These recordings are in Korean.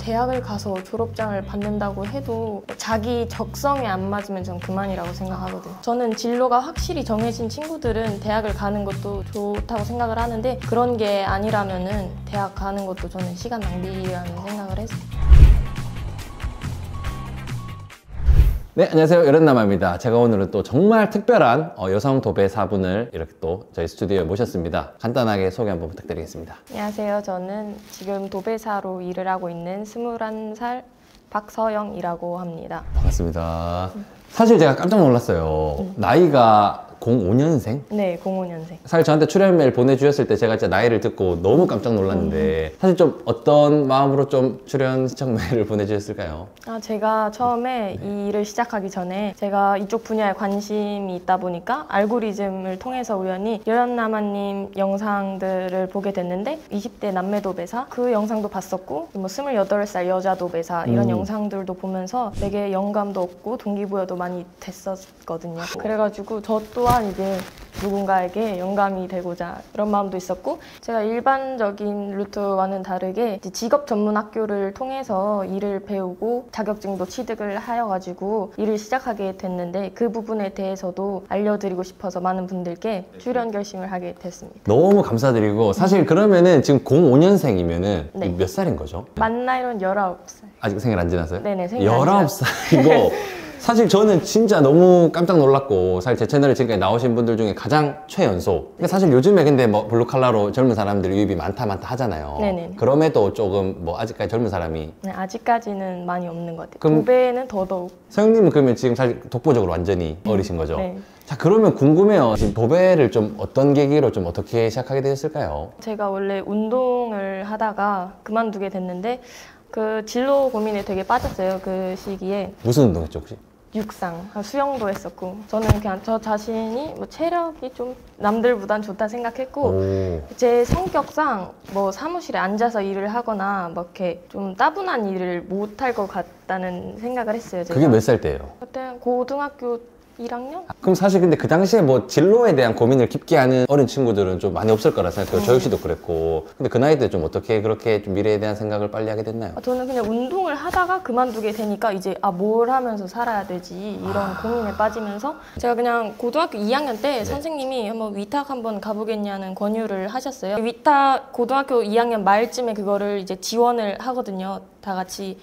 대학을 가서 졸업장을 받는다고 해도 자기 적성에 안 맞으면 전 그만이라고 생각하거든요. 저는 진로가 확실히 정해진 친구들은 대학을 가는 것도 좋다고 생각을 하는데 그런 게 아니라면은 대학 가는 것도 저는 시간 낭비라는 생각을 해서. 네, 안녕하세요. 여련남아입니다. 제가 오늘은 또 정말 특별한 여성 도배사분을 이렇게 또 저희 스튜디오에 모셨습니다. 간단하게 소개 한번 부탁드리겠습니다. 안녕하세요. 저는 지금 도배사로 일을 하고 있는 21살 박서영이라고 합니다. 반갑습니다. 사실 제가 깜짝 놀랐어요. 나이가 05년생? 네, 05년생. 사실 저한테 출연 메일 보내주셨을 때 제가 진짜 나이를 듣고 너무 깜짝 놀랐는데 사실 좀 어떤 마음으로 좀 출연 신청 메일을 보내주셨을까요? 제가 처음에 이 일을 시작하기 전에 제가 이쪽 분야에 관심이 있다 보니까 알고리즘을 통해서 우연히 여련남아님 영상들을 보게 됐는데 20대 남매 도배사 그 영상도 봤었고 뭐 28살 여자 도배사 이런 영상들도 보면서 되게 영감도 얻고 동기부여도 많이 됐었거든요. 그래가지고 저 또한 이제 누군가에게 영감이 되고자 그런 마음도 있었고 제가 일반적인 루트와는 다르게 직업 전문 학교를 통해서 일을 배우고 자격증도 취득을 하여가지고 일을 시작하게 됐는데 그 부분에 대해서도 알려드리고 싶어서 많은 분들께 출연 결심을 하게 됐습니다. 너무 감사드리고 사실 그러면은 지금 05년생이면은 네. 몇 살인 거죠? 만 나이로는 19살. 아직 생일 안 지났어요? 네네, 생일 안 지났어요. 19살이고 사실 저는 진짜 너무 깜짝 놀랐고 사실 제 채널에 지금까지 나오신 분들 중에 가장 최연소. 근데 사실 요즘에 근데 뭐 블루칼라로 젊은 사람들 유입이 많다 하잖아요. 네네. 그럼에도 조금 뭐 아직까지 젊은 사람이 네, 아직까지는 많이 없는 것 같아요. 그럼 도배는 더더욱. 서영님은 그러면 지금 사실 독보적으로 완전히 어리신 거죠? 네. 자, 그러면 궁금해요. 지금 도배를 좀 어떤 계기로 좀 어떻게 시작하게 되셨을까요? 제가 원래 운동을 하다가 그만두게 됐는데 그 진로 고민에 되게 빠졌어요. 그 시기에. 무슨 운동했죠 혹시? 육상, 수영도 했었고 저는 그냥 저 자신이 뭐 체력이 좀 남들보단 좋다 생각했고 오. 제 성격상 뭐 사무실에 앉아서 일을 하거나 뭐 이렇게 좀 따분한 일을 못할 것 같다는 생각을 했어요. 제가. 그게 몇 살 때예요? 그때 고등학교 1학년? 그럼 사실 근데 그 당시에 뭐 진로에 대한 고민을 깊게 하는 어린 친구들은 좀 많이 없을 거라 생각해요. 저 역시도 그랬고. 근데 그 나이 때 좀 어떻게 그렇게 좀 미래에 대한 생각을 빨리 하게 됐나요? 저는 그냥 운동을 하다가 그만두게 되니까 이제 뭘 하면서 살아야 되지 이런 고민에 빠지면서 제가 그냥 고등학교 2학년 때 선생님이 한번 위탁 한번 가보겠냐는 권유를 하셨어요. 위탁 고등학교 2학년 말쯤에 그거를 이제 지원을 하거든요. 다 같이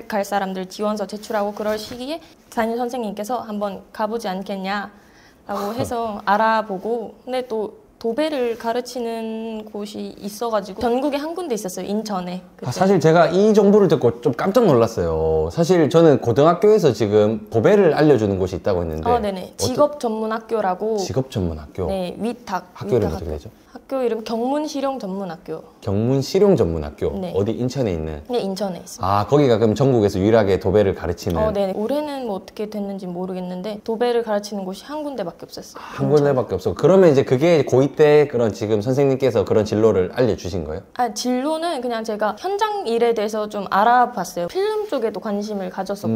갈 사람들 지원서 제출하고 그럴 시기에 담임 선생님께서 한번 가보지 않겠냐라고 해서 알아보고 근데 또 도배를 가르치는 곳이 있어가지고 전국에 한 군데 있었어요. 인천에. 사실 제가 이 정보를 듣고 좀 깜짝 놀랐어요. 사실 저는 고등학교에서 지금 도배를 알려주는 곳이 있다고 했는데 네네. 직업 전문 학교라고. 직업 전문 학교? 네, 위탁. 학교 이름 어떻게 되죠? 학교 이름 경문실용전문학교. 경문실용전문학교. 네. 어디 인천에 있는? 네, 인천에 있습니다. 아, 거기가 그럼 전국에서 유일하게 도배를 가르치는? 네. 올해는 뭐 어떻게 됐는지 모르겠는데 도배를 가르치는 곳이 한 군데밖에 없었어요. 한 군데밖에 없어. 그러면 이제 그게 고2 때 그런 지금 선생님께서 그런 진로를 알려주신 거예요? 진로는 그냥 제가 현장 일에 대해서 좀 알아봤어요. 필름 쪽에도 관심을 가졌었고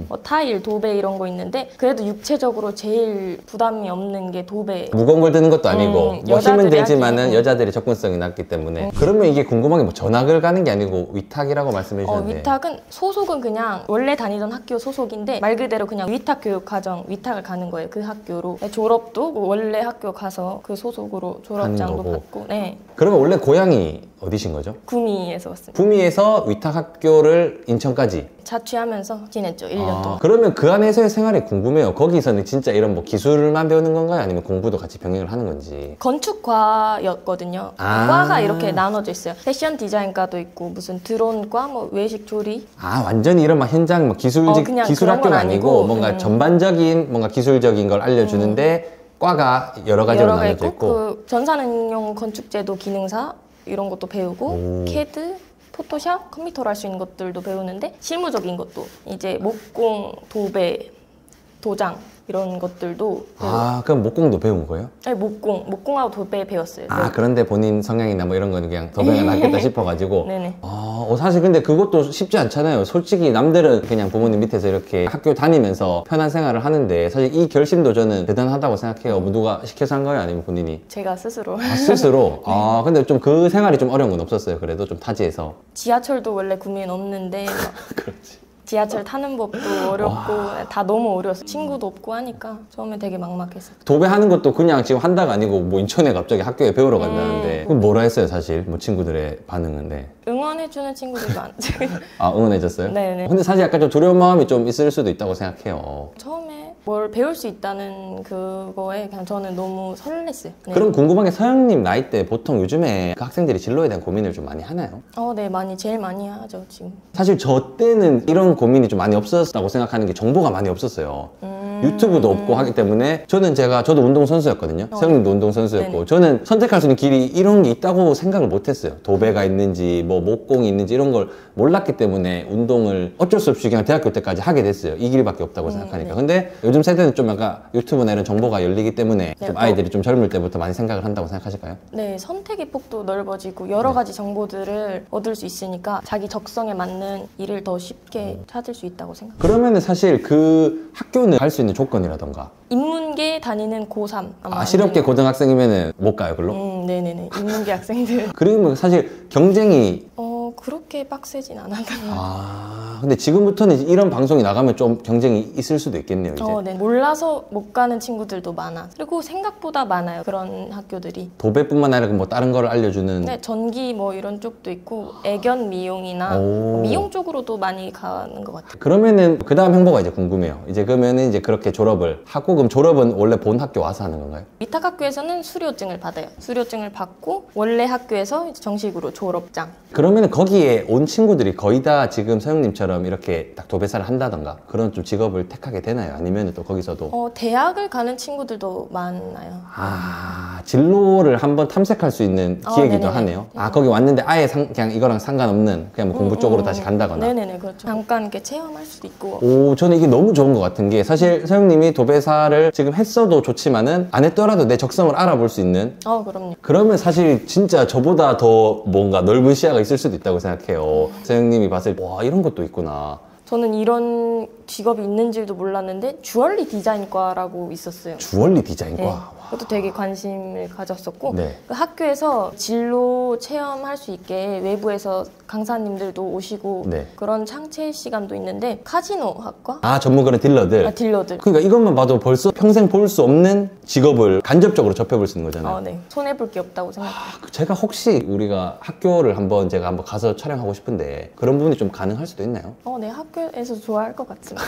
뭐 타일, 도배 이런 거 있는데 그래도 육체적으로 제일 부담이 없는 게 도배. 무거운 걸 드는 것도 아니고 뭐 힘은 들지만은 하기에. 여자들이 접근성이 낮기 때문에 그러면 이게 궁금한 게 뭐 전학을 가는 게 아니고 위탁이라고 말씀해 주셨는데 위탁은 소속은 그냥 원래 다니던 학교 소속인데 말 그대로 그냥 위탁 교육 과정 위탁을 가는 거예요. 그 학교로. 졸업도 원래 학교 가서 그 소속으로 졸업장도 받고. 네. 그러면 원래 고향이 어디신 거죠? 구미에서 왔습니다. 구미에서 위탁 학교를 인천까지 자취하면서 지냈죠. 1년 동안. 그러면 그 안에서의 생활이 궁금해요. 거기서는 진짜 이런 뭐 기술만 배우는 건가요? 아니면 공부도 같이 병행을 하는 건지. 건축과였거든요. 과가 이렇게 나눠져 있어요. 패션 디자인과도 있고 무슨 드론과 뭐 외식 조리. 완전히 이런 막 현장 뭐 기술 학교가 아니고 뭔가 전반적인 뭔가 기술적인 걸 알려주는데 과가 여러 가지로 나눠져 있고 그 전산응용 건축제도 기능사 이런 것도 배우고 캐드, 포토샵, 컴퓨터로 할 수 있는 것들도 배우는데 실무적인 것도 이제 목공, 도배 도장 이런 것들도 아, 그럼 목공도 배운 거예요? 아니, 목공하고 도배 배웠어요. 아, 그런데 본인 성향이나 뭐 이런 거는 그냥 도배가 낫겠다 싶어가지고. 네네. 사실 근데 그것도 쉽지 않잖아요. 솔직히 남들은 그냥 부모님 밑에서 이렇게 학교 다니면서 편한 생활을 하는데 사실 이 결심도 저는 대단하다고 생각해요. 뭐 누가 시켜서 한 거예요? 아니면 본인이? 제가 스스로. 아, 스스로? 아, 근데 좀 그 생활이 좀 어려운 건 없었어요. 그래도 좀 타지에서. 지하철도 원래 고민 없는데 막 그렇지. 지하철 타는 법도 어렵고 다 너무 어려웠어요. 친구도 없고 하니까 처음에 되게 막막했어요. 도배하는 것도 그냥 지금 한다가 아니고 뭐 인천에 갑자기 학교에 배우러 간다는데 그럼 뭐라 했어요 사실? 뭐 친구들의 반응은. 네. 응원해주는 친구들이 많죠. 아, 응원해줬어요? 네네. 근데 사실 약간 좀 두려운 마음이 좀 있을 수도 있다고 생각해요. 처음에 뭘 배울 수 있다는 그거에 그냥 저는 너무 설렜어요. 네. 그럼 궁금한 게 서영님 나이 때 보통 요즘에 그 학생들이 진로에 대한 고민을 좀 많이 하나요? 네, 제일 많이 하죠, 지금. 사실 저 때는 이런 고민이 좀 많이 없었다고 생각하는 게 정보가 많이 없었어요. 유튜브도 없고 하기 때문에 저도 운동선수였거든요. 서영님도 운동선수였고 네네. 저는 선택할 수 있는 길이 이런 게 있다고 생각을 못했어요. 도배가 있는지 뭐 목공이 있는지 이런 걸 몰랐기 때문에 운동을 어쩔 수 없이 그냥 대학교 때까지 하게 됐어요. 이 길밖에 없다고 생각하니까. 네. 근데 요즘 세대는 좀 약간 유튜브나 이런 정보가 열리기 때문에 네, 좀 아이들이 좀 젊을 때부터 많이 생각을 한다고 생각하실까요? 네, 선택의 폭도 넓어지고 여러 가지 정보들을 얻을 수 있으니까 자기 적성에 맞는 일을 더 쉽게 찾을 수 있다고 생각해요. 그러면은 사실 그 학교는 갈 수 있는 조건이라던가 인문계 다니는 고3 아마 실업계 고등학생이면은 못 가요, 글로? 네네네. 인문계 학생들. 그러면 사실 경쟁이 그렇게 빡세진 않았던 것 같아요. 근데 지금부터는 이런 방송이 나가면 좀 경쟁이 있을 수도 있겠네요, 이제. 네. 몰라서 못 가는 친구들도 많아. 그리고 생각보다 많아요. 그런 학교들이. 도배뿐만 아니라 뭐 다른 거를 알려주는. 네, 전기 뭐 이런 쪽도 있고 애견 미용이나 미용 쪽으로도 많이 가는 것 같아요. 그러면은 그 다음 행보가 이제 궁금해요. 이제 그러면은 이제 그렇게 졸업을 하고 그럼 졸업은 원래 본 학교 와서 하는 건가요? 위탁학교에서는 수료증을 받아요. 수료증을 받고 원래 학교에서 이제 정식으로 졸업장. 그러면은 거기에 온 친구들이 거의 다 지금 서영님처럼 이렇게 딱 도배사를 한다던가 그런 좀 직업을 택하게 되나요? 아니면은 또 거기서도 대학을 가는 친구들도 많아요. 진로를 한번 탐색할 수 있는 기회이기도 네네네. 하네요. 거기 왔는데 아예 그냥 이거랑 상관없는 그냥 뭐 공부 쪽으로 다시 간다거나. 네네네, 그렇죠. 잠깐 이렇게 체험할 수도 있고. 저는 이게 너무 좋은 것 같은 게 사실 서영님이 도배사를 지금 했어도 좋지만은 안 했더라도 내 적성을 알아볼 수 있는. 그럼요. 그러면 사실 진짜 저보다 더 뭔가 넓은 시야가 있을 수도 있다고 생각해요. 서영님이 봤을 때 와, 이런 것도 있구나. 저는 이런 직업이 있는 줄도 몰랐는데 주얼리 디자인과라고 있었어요. 주얼리 디자인과? 네. 그것도 되게 관심을 가졌었고 네. 그 학교에서 진로 체험할 수 있게 외부에서 강사님들도 오시고 네. 그런 창체 시간도 있는데 카지노 학과? 전문 그런 딜러들. 딜러들. 그러니까 이것만 봐도 벌써 평생 볼 수 없는 직업을 간접적으로 접해볼 수 있는 거잖아요. 네. 손해볼 게 없다고 생각해요. 제가 혹시 우리가 학교를 제가 한번 가서 촬영하고 싶은데 그런 부분이 좀 가능할 수도 있나요? 네. 학교에서 좋아할 것 같습니다.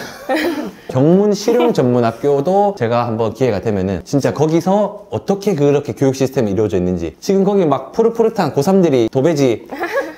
경문 실용 전문 학교도 제가 한번 기회가 되면은 진짜 거기서 어떻게 그렇게 교육 시스템이 이루어져 있는지 지금 거기 막 푸릇푸릇한 고3들이 도배지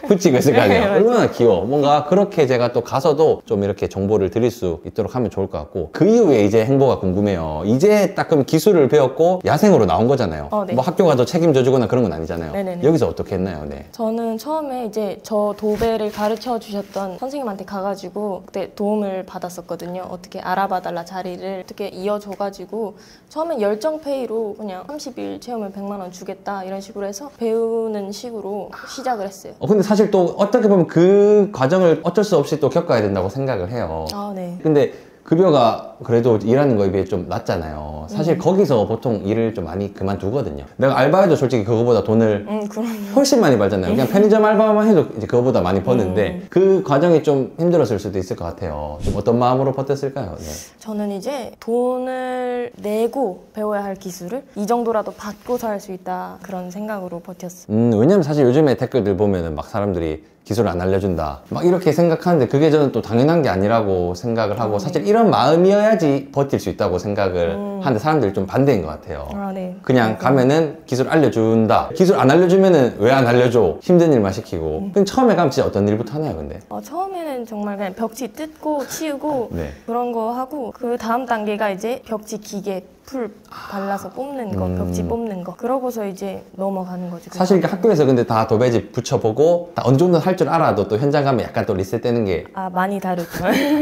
붙이고 있을 거 아니에요. 얼마나 귀여워. 뭔가 그렇게 제가 또 가서도 좀 이렇게 정보를 드릴 수 있도록 하면 좋을 것 같고 그 이후에 이제 행보가 궁금해요. 이제 딱 그럼 기술을 배웠고 야생으로 나온 거잖아요. 네. 뭐 학교가 더 책임져 주거나 그런 건 아니잖아요. 네네네. 여기서 어떻게 했나요? 네. 저는 처음에 이제 저 도배를 가르쳐 주셨던 선생님한테 가가지고 그때 도움을 받았었거든요. 어떻게 알아봐달라 자리를 어떻게 이어줘가지고 처음엔 열정페이로 그냥 30일 채우면 100만 원 주겠다 이런 식으로 해서 배우는 식으로 시작을 했어요. 근데 사실 또 어떻게 보면 그 과정을 어쩔 수 없이 또 겪어야 된다고 생각을 해요. 네. 근데 급여가 그래도 일하는 거에 비해 좀 낮잖아요. 사실 거기서 보통 일을 좀 많이 그만두거든요. 내가 알바해도 솔직히 그거보다 돈을 그럼요. 훨씬 많이 벌잖아요. 그냥 편의점 알바만 해도 이제 그거보다 많이 버는데 그 과정이 좀 힘들었을 수도 있을 것 같아요. 좀 어떤 마음으로 버텼을까요? 네. 저는 이제 돈을 내고 배워야 할 기술을 이 정도라도 받고서 할 수 있다 그런 생각으로 버텼어요. 왜냐면 사실 요즘에 댓글들 보면은 막 사람들이 기술을 안 알려준다 막 이렇게 생각하는데 그게 저는 또 당연한 게 아니라고 생각을 하고 사실 이런 마음이어야지 버틸 수 있다고 생각을 하는데 사람들이 좀 반대인 것 같아요. 네. 그냥 가면은 기술 알려준다. 기술 안 알려주면은 왜 안 알려줘? 힘든 일만 시키고. 그럼 처음에 가면 진짜 어떤 일부터 하나요, 근데? 처음에는 정말 그냥 벽지 뜯고 치우고 네. 그런 거 하고 그 다음 단계가 이제 벽지 기계 풀 발라서 뽑는 거, 벽지 뽑는 거. 그러고서 이제 넘어가는 거지. 사실 이게 학교에서 근데 다 도배지 붙여보고 다 어느 정도 할 줄 알아도 또 현장 가면 약간 또 리셋되는 게 아, 많이 다르죠.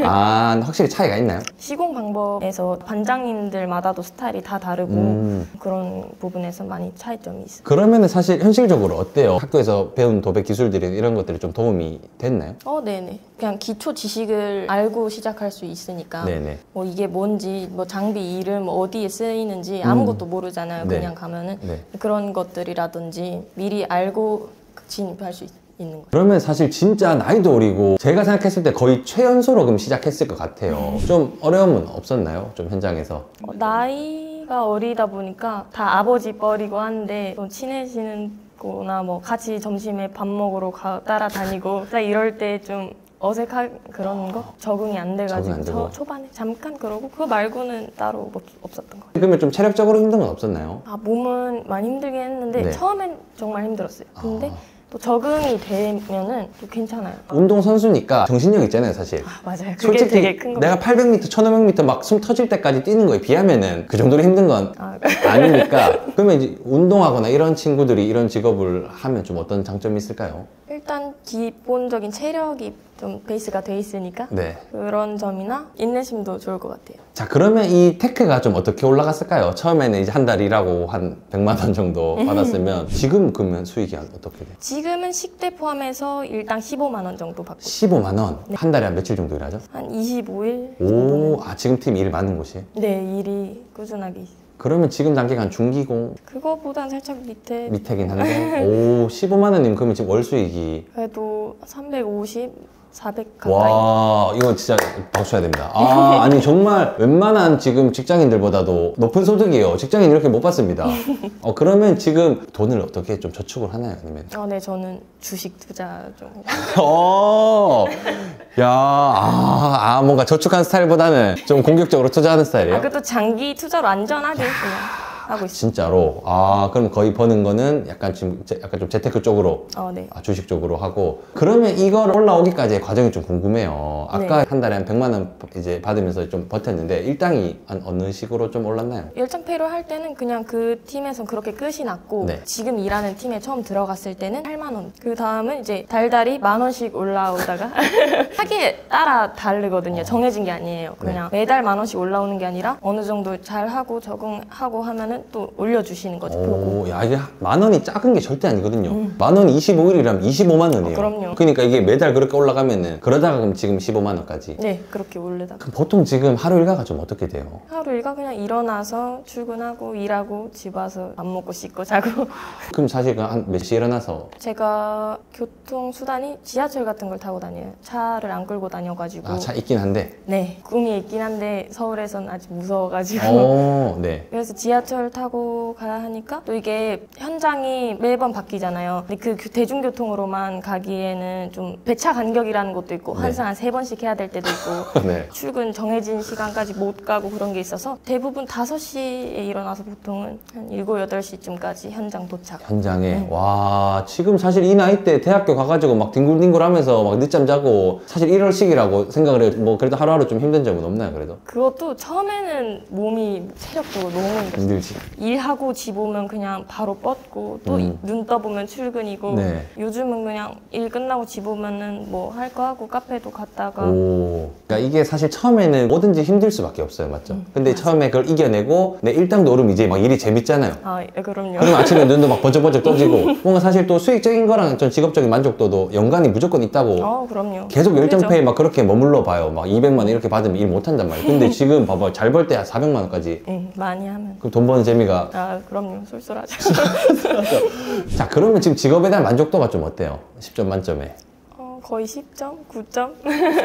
확실히 차이가 있나요? 시공 방법에서 반장님들마다도 스타일이 다 다르고 그런 부분에서 많이 차이점이 있어요. 그러면은 사실 현실적으로 어때요? 학교에서 배운 도배 기술들이 이런 것들이 좀 도움이 됐나요? 네네. 그냥 기초 지식을 알고 시작할 수 있으니까 네네. 뭐 이게 뭔지, 뭐 장비 이름 어디에 쓰이는지 아무것도 모르잖아요. 네. 그냥 가면은 네. 그런 것들이라든지 미리 알고 진입할 수 있는 거예요. 그러면 사실 진짜 나이도 어리고 제가 생각했을 때 거의 최연소로 그럼 시작했을 것 같아요. 좀 어려움은 없었나요? 좀 현장에서? 나이가 어리다 보니까 다 아버지 뻘이고 한데 좀 친해지는 거나 뭐 같이 점심에 밥 먹으러 따라다니고 딱 이럴 때 좀 어색한 그런 거 적응이 안 돼가지고 적응 안 되고. 초반에 잠깐 그러고 그거 말고는 따로 없었던 거예요. 그러면 좀 체력적으로 힘든 건 없었나요? 몸은 많이 힘들긴 했는데 네. 처음엔 정말 힘들었어요. 근데 또 적응이 되면은 또 괜찮아요. 운동선수니까 정신력 있잖아요, 사실. 맞아요. 그게 되게 큰 거. 내가 800m, 1500m 막 숨 터질 때까지 뛰는 거에 비하면은 그 정도로 힘든 건 아니니까. 그러면 이제 운동하거나 이런 친구들이 이런 직업을 하면 좀 어떤 장점이 있을까요? 일단 기본적인 체력이 좀 베이스가 돼 있으니까 네. 그런 점이나 인내심도 좋을 것 같아요. 자, 그러면 이 테크가 좀 어떻게 올라갔을까요? 처음에는 이제 한 달 일하고 한 100만 원 정도 받았으면 지금 그러면 수익이 어떻게 돼요? 지금은 식대 포함해서 일당 15만 원 정도 받고 15만 원? 한 달에 한 며칠 정도 일하죠? 한 25일 오, 지금 팀 일 많은 곳이? 네, 일이 꾸준하게 있어요. 그러면 지금 단계가 한 중기공 그거보단 살짝 밑에긴 한데 오, 15만 원이면 그러면 지금 월 수익이 그래도 350, 400 가까이. 와, 이거 진짜 박수 쳐야 됩니다. 아니 정말 웬만한 지금 직장인들보다도 높은 소득이에요. 직장인 이렇게 못 받습니다. 그러면 지금 돈을 어떻게 좀 저축을 하나요? 아니면? 네, 저는 주식 투자 좀. 뭔가 저축한 스타일보다는 좀 공격적으로 투자하는 스타일이에요? 그것도 장기 투자로 안전하게 그냥 하고 있어요. 진짜로? 그럼 거의 버는 거는 약간 지금 약간 좀 재테크 쪽으로 네. 주식 쪽으로 하고. 그러면 이걸 올라오기까지의 과정이 좀 궁금해요. 아까 네. 한 달에 한 100만 원 이제 받으면서 좀 버텼는데 일당이 한 어느 식으로 좀 올랐나요? 열정페이로 할 때는 그냥 그 팀에서 그렇게 끝이 났고 네. 지금 일하는 팀에 처음 들어갔을 때는 8만 원. 그 다음은 이제 달달이 10,000원씩 올라오다가 하기에 따라 다르거든요. 정해진 게 아니에요. 그냥 매달 10,000원씩 올라오는 게 아니라 어느 정도 잘하고 적응하고 하면은 또 올려주시는 거죠. 보고. 이게 10,000원이 작은 게 절대 아니거든요. 10,000원이 25일이라면 25만 원이에요. 그럼요. 그러니까 이게 매달 그렇게 올라가면은 그러다가 그럼 지금 15만 원까지. 네, 그렇게 올리다가. 그럼 보통 지금 하루 일과가 좀 어떻게 돼요? 하루 일과 그냥 일어나서 출근하고 일하고 집 와서 밥 먹고 씻고 자고. 그럼 사실 한 몇 시에 일어나서? 제가 교통수단이 지하철 같은 걸 타고 다녀요. 차를 안 끌고 다녀가지고. 차 있긴 한데. 네, 꿈이 있긴 한데 서울에선 아직 무서워가지고. 네. 그래서 지하철 타고 가야 하니까 또 이게 현장이 매번 바뀌잖아요. 근데 그 대중교통으로만 가기에는 좀 배차 간격이라는 것도 있고 네. 항상 한 3번씩 해야 될 때도 있고 네. 출근 정해진 시간까지 못 가고 그런 게 있어서 대부분 5시에 일어나서 보통은 한 7, 8시쯤까지 현장 도착. 현장에. 와, 지금 사실 이 나이 때 대학교 가가지고 막 뒹굴뒹굴 하면서 막 늦잠 자고 사실 이럴 시기라고 생각을 해요. 뭐 그래도 하루하루 좀 힘든 점은 없나요, 그래도? 그것도 처음에는 몸이 체력적으로 너무 힘들었어요. 힘들지. 일하고 집 오면 그냥 바로 뻗고 또 눈 떠보면 출근이고 네. 요즘은 그냥 일 끝나고 집 오면은 뭐 할 거 하고 카페도 갔다가 그러니까 이게 사실 처음에는 뭐든지 힘들 수밖에 없어요, 맞죠? 근데 처음에 그걸 이겨내고 내 일당도 오르면 이제 막 일이 재밌잖아요. 그럼요. 그럼 아침에 눈도 막 번쩍번쩍 떠지고 뭔가 사실 또 수익적인 거랑 전 직업적인 만족도도 연관이 무조건 있다고 그럼요. 계속 그죠? 열정페이 막 그렇게 머물러 봐요. 막 200만 원 이렇게 받으면 일 못 한단 말이에요. 근데 지금 봐봐, 잘 벌 때 400만 원까지. 많이 하면. 그럼 돈 버는 재미가. 그럼요. 쏠쏠하죠. 자, 그러면 지금 직업에 대한 만족도가 좀 어때요? 10점 만점에. 거의 10점? 9점?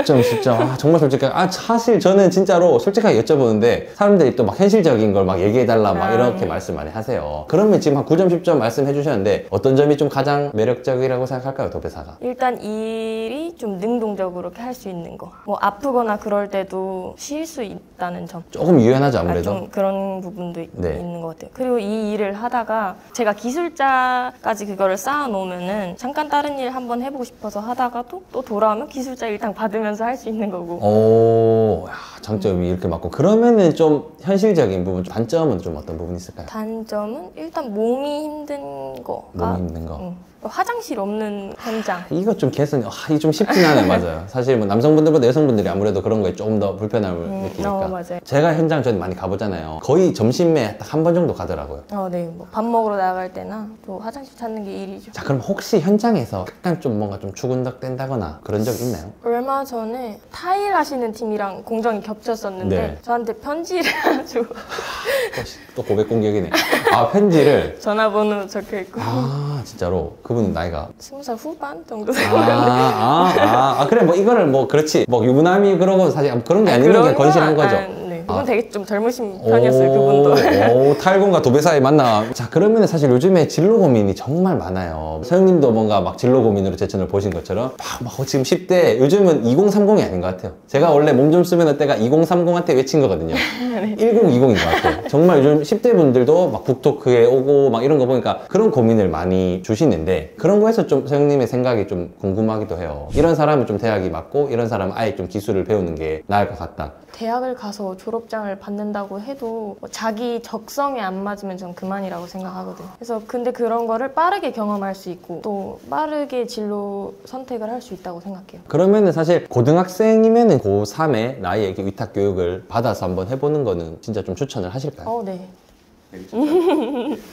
10점, 10점. 정말 솔직하게. 사실 저는 진짜로 솔직하게 여쭤보는데 사람들이 또 막 현실적인 걸 막 얘기해달라 막 이렇게 말씀 많이 하세요. 그러면 지금 한 9점, 10점 말씀해 주셨는데 어떤 점이 좀 가장 매력적이라고 생각할까요, 도배사가? 일단 일이 좀 능동적으로 할 수 있는 거. 뭐 아프거나 그럴 때도 쉴 수 있다는 점. 조금 유연하죠, 아무래도. 좀 그런 부분도 네. 있는 것 같아요. 그리고 이 일을 하다가 제가 기술자까지 그거를 쌓아놓으면은 잠깐 다른 일 한번 해보고 싶어서 하다가 가도 또 돌아오면 기술자 일당 받으면서 할 수 있는 거고. 오, 야, 장점이 이렇게 맞고. 그러면은 좀 현실적인 부분, 단점은 좀 어떤 부분이 있을까요? 단점은 일단 몸이 힘든 거가 몸이 힘든 거. 화장실 없는 현장. 이거 좀 개선이, 이게 좀 쉽진 않아요. 맞아요. 사실 뭐 남성분들보다 여성분들이 아무래도 그런 거에 조금 더 불편함을 느끼니까. 맞아요. 제가 현장 저는 많이 가보잖아요. 거의 점심에 딱 한 번 정도 가더라고요. 네. 뭐 밥 먹으러 나갈 때나 또 화장실 찾는 게 일이죠. 자, 그럼 혹시 현장에서 약간 좀 뭔가 좀 추근덕댄다거나 그런 적 있나요? 얼마 전에 타일 하시는 팀이랑 공정이 겹쳤었는데 네. 저한테 편지를 해가지고 또 고백 공격이네. 아, 편지를. 전화번호 적혀있고 아, 진짜로. 그분은 나이가. 20살 후반 정도 되거든요. 그래, 뭐, 이거를 뭐, 그렇지. 뭐, 유부남이 그러고 사실 그런 게 아니면 그냥 건실한 거죠. 네. 그분 되게 좀 젊으신 편이었어요, 그분도. 오, 탈공과 도배 사이 만나. 자, 그러면 사실 요즘에 진로 고민이 정말 많아요. 서영님도 뭔가 막 진로 고민으로 제 채널 보신 것처럼 막 지금 10대, 요즘은 2030이 아닌 것 같아요. 제가 원래 몸 좀 쓰면 때가 2030한테 외친 거거든요. 1020인 것 같아요. 정말 요즘 10대 분들도 막 북토크에 오고 막 이런 거 보니까 그런 고민을 많이 주시는데 그런 거에서 좀 서영님의 생각이 좀 궁금하기도 해요. 이런 사람은 좀 대학이 맞고 이런 사람은 아예 좀 기술을 배우는 게 나을 것 같다. 대학을 가서 졸업장을 받는다고 해도 뭐 자기 적성에 안 맞으면 전 그만이라고 생각하거든요. 그래서 근데 그런 거를 빠르게 경험할 수 있고 또 빠르게 진로 선택을 할 수 있다고 생각해요. 그러면은 사실 고등학생이면은 고3의 나이에게 위탁 교육을 받아서 한번 해보는 거는 진짜 좀 추천을 하실까요? 네.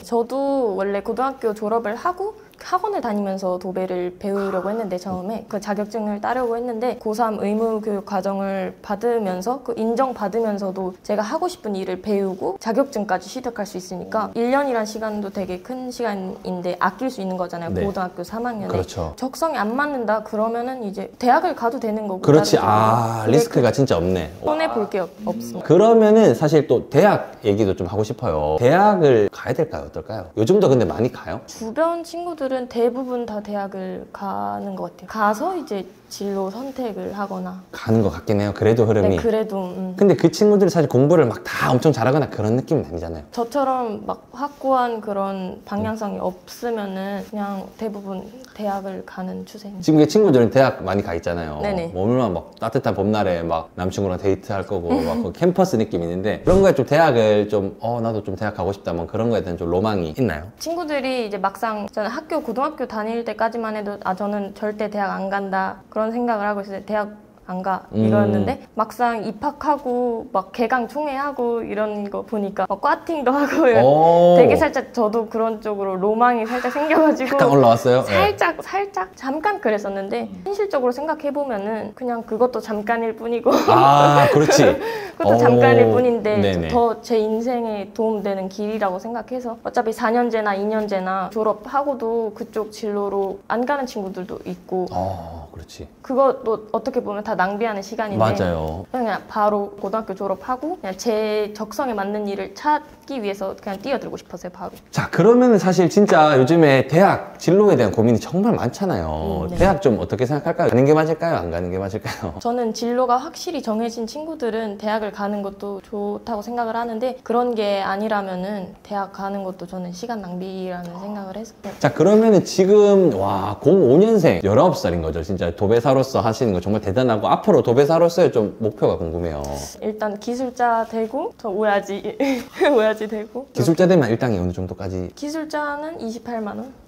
저도 원래 고등학교 졸업을 하고 학원을 다니면서 도배를 배우려고 했는데 처음에 그 자격증을 따려고 했는데 고3 의무교육 과정을 받으면서 그 인정받으면서도 제가 하고 싶은 일을 배우고 자격증까지 취득할 수 있으니까 1년이란 시간도 되게 큰 시간인데 아낄 수 있는 거잖아요. 네. 고등학교 3학년에. 그렇죠. 적성이 안 맞는다 그러면은 이제 대학을 가도 되는 거고. 그렇지. 그게 리스크가 진짜 없네. 손해볼 게 없습니다. 그러면은 사실 또 대학 얘기도 좀 하고 싶어요. 대학을 가야 될까요? 어떨까요? 요즘도 근데 많이 가요? 주변 친구들은 대부분 다 대학을 가는 것 같아요. 가서 이제 진로 선택을 하거나. 가는 것 같긴 해요. 그래도 흐름이. 네, 그래도. 근데 그 친구들이 사실 공부를 막 다 엄청 잘하거나 그런 느낌은 아니잖아요. 저처럼 막 확고한 그런 방향성이 없으면은 그냥 대부분 대학을 가는 추세입니다. 지금 그 친구들은 대학 많이 가 있잖아요. 네네. 뭐 얼마나 막 따뜻한 봄날에 막 남친구랑 데이트할 거고 막 그 캠퍼스 느낌이 있는데 그런 거에 좀 대학을 좀 나도 좀 대학 가고 싶다 뭐 그런 거에 대한 좀 로망이 있나요? 친구들이 이제 막상 저는 고등학교 다닐 때까지만 해도 저는 절대 대학 안 간다 그런 생각을 하고 있어요. 대학 안 가 이거였는데 막상 입학하고 막 개강 총회하고 이런 거 보니까 막 과팅도 하고 되게 살짝 저도 그런 쪽으로 로망이 살짝 생겨가지고 약간 올라왔어요? 살짝 잠깐 그랬었는데 현실적으로 생각해 보면은 그냥 그것도 잠깐일 뿐이고 그렇지. 그것도 잠깐일 뿐인데 네네. 더 제 인생에 도움되는 길이라고 생각해서 어차피 4년제나 2년제나 졸업하고도 그쪽 진로로 안 가는 친구들도 있고 그렇지. 그것도 어떻게 보면 다 낭비하는 시간인데 맞아요. 그냥 바로 고등학교 졸업하고 그냥 제 적성에 맞는 일을 찾기 위해서 그냥 뛰어들고 싶었어요, 바로. 자, 그러면은 사실 진짜 요즘에 대학 진로에 대한 고민이 정말 많잖아요. 네. 대학 좀 어떻게 생각할까요? 가는 게 맞을까요? 안 가는 게 맞을까요? 저는 진로가 확실히 정해진 친구들은 대학을 가는 것도 좋다고 생각을 하는데 그런 게 아니라면은 대학 가는 것도 저는 시간 낭비라는 생각을 했어요. 자, 그러면은 지금 05년생 19살인 거죠. 진짜 도배사로서 하시는 거 정말 대단하고 앞으로 도배사로서의 좀 목표가 궁금해요. 일단 기술자 되고 저 오야지 되고 기술자 되면 일당이 어느 정도까지? 기술자는 28만 원.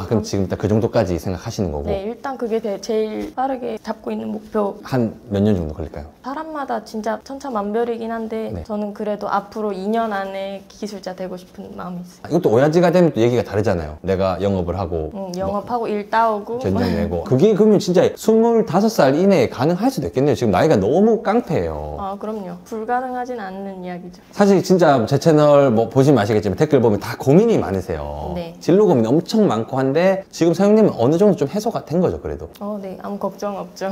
그럼 지금 딱 그 정도까지 생각하시는 거고. 네, 일단 그게 제일 빠르게 잡고 있는 목표. 한 몇 년 정도 걸릴까요? 사람마다 진짜 천차만별이긴 한데 네. 저는 그래도 앞으로 2년 안에 기술자 되고 싶은 마음이 있어요. 이것도 오야지가 되면 또 얘기가 다르잖아요. 내가 영업을 하고 영업하고 일 따오고 전쟁 내고 그게 그러면 진짜 25살 이내에 가능할 수도 있겠네요. 지금 나이가 너무 깡패예요. 그럼요. 불가능하진 않는 이야기죠. 사실 진짜 제 채널 뭐 보시면 아시겠지만 댓글 보면 다 고민이 많으세요. 네. 진로 고민이 엄청 많고 한데 지금 서영님은 어느 정도 좀 해소가 된 거죠, 그래도? 네. 아무 걱정 없죠.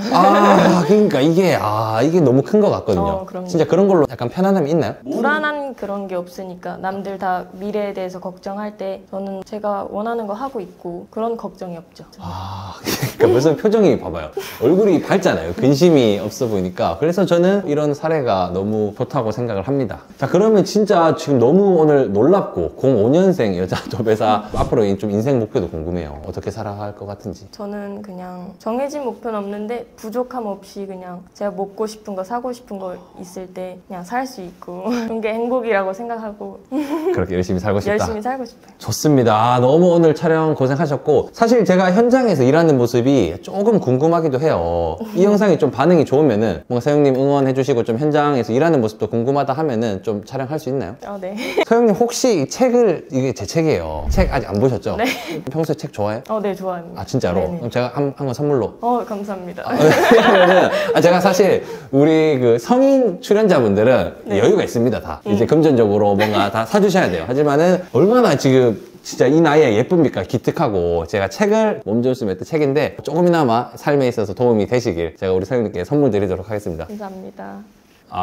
그러니까 이게 너무 큰 큰 것 같거든요. 그럼요. 진짜 그런 걸로 약간 편안함이 있나요? 불안한 그런 게 없으니까 남들 다 미래에 대해서 걱정할 때 저는 제가 원하는 거 하고 있고 그런 걱정이 없죠. 아, 그러니까 벌써 표정이 봐봐요. 얼굴이 밝잖아요. 근심이 없어 보이니까. 그래서 저는 이런 사례가 너무 좋다고 생각을 합니다. 자, 그러면 진짜 지금 너무 오늘 놀랍고 05년생 여자 도배사 앞으로 좀 인생 목표도 궁금해요. 어떻게 살아갈 것 같은지. 저는 그냥 정해진 목표는 없는데 부족함 없이 그냥 제가 먹고 싶은 거 사고 싶은 거 있을 때 그냥 살 수 있고 그런 게 행복이라고 생각하고 그렇게 열심히 살고 싶다. 열심히 살고 싶어요. 좋습니다. 아, 너무 오늘 촬영 고생하셨고 사실 제가 현장에서 일하는 모습이 조금 궁금하기도 해요. 이 영상이 좀 반응이 좋으면은 뭔가 서영님 응원해주시고 좀 현장에서 일하는 모습도 궁금하다 하면은 좀 촬영할 수 있나요? 네. 서영님 혹시 책을 이게 제 책이에요. 책 아직 안 보셨죠? 네. 평소에 책 좋아해요? 네, 좋아합니다. 아 진짜로? 네네. 그럼 제가 한 권 선물로. 감사합니다. 왜냐면은 제가 사실 우리 그 성인 출연자분들은 네. 여유가 있습니다 다. 이제 금전적으로 뭔가 다 사주셔야 돼요. 하지만은 얼마나 지금 진짜 이 나이에 예쁩니까? 기특하고 제가 책을 몸 좋을 수 있는 책인데 조금이나마 삶에 있어서 도움이 되시길 제가 우리 서영님께 선물 드리도록 하겠습니다. 감사합니다.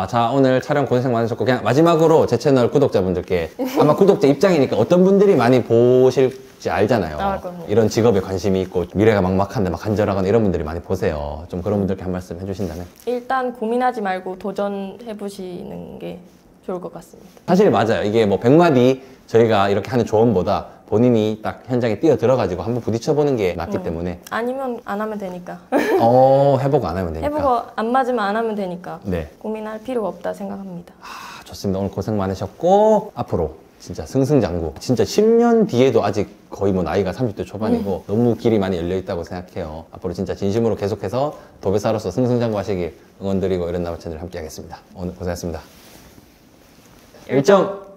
자 오늘 촬영 고생 많으셨고 그냥 마지막으로 제 채널 구독자분들께 아마 구독자 입장이니까 어떤 분들이 많이 보실지 알잖아요. 그럼요. 이런 직업에 관심이 있고 미래가 막막한데 막 간절하거나 이런 분들이 많이 보세요. 좀 그런 분들께 한 말씀 해주신다면. 일단 고민하지 말고 도전해보시는 게 좋을 것 같습니다. 사실 맞아요. 이게 뭐 100마디 저희가 이렇게 하는 조언보다 본인이 딱 현장에 뛰어 들어가지고 한번 부딪혀보는 게 낫기 때문에 아니면 안 하면 되니까. 해보고 안 하면 되니까. 해보고 안 맞으면 안 하면 되니까. 네. 고민할 필요가 없다 생각합니다. 좋습니다. 오늘 고생 많으셨고 앞으로 진짜 승승장구 진짜 10년 뒤에도 아직 거의 뭐 나이가 30대 초반이고 너무 길이 많이 열려있다고 생각해요. 앞으로 진짜 진심으로 계속해서 도배사로서 승승장구 하시길 응원드리고 이런 나무 채널 함께 하겠습니다. 오늘 고생하셨습니다. 일정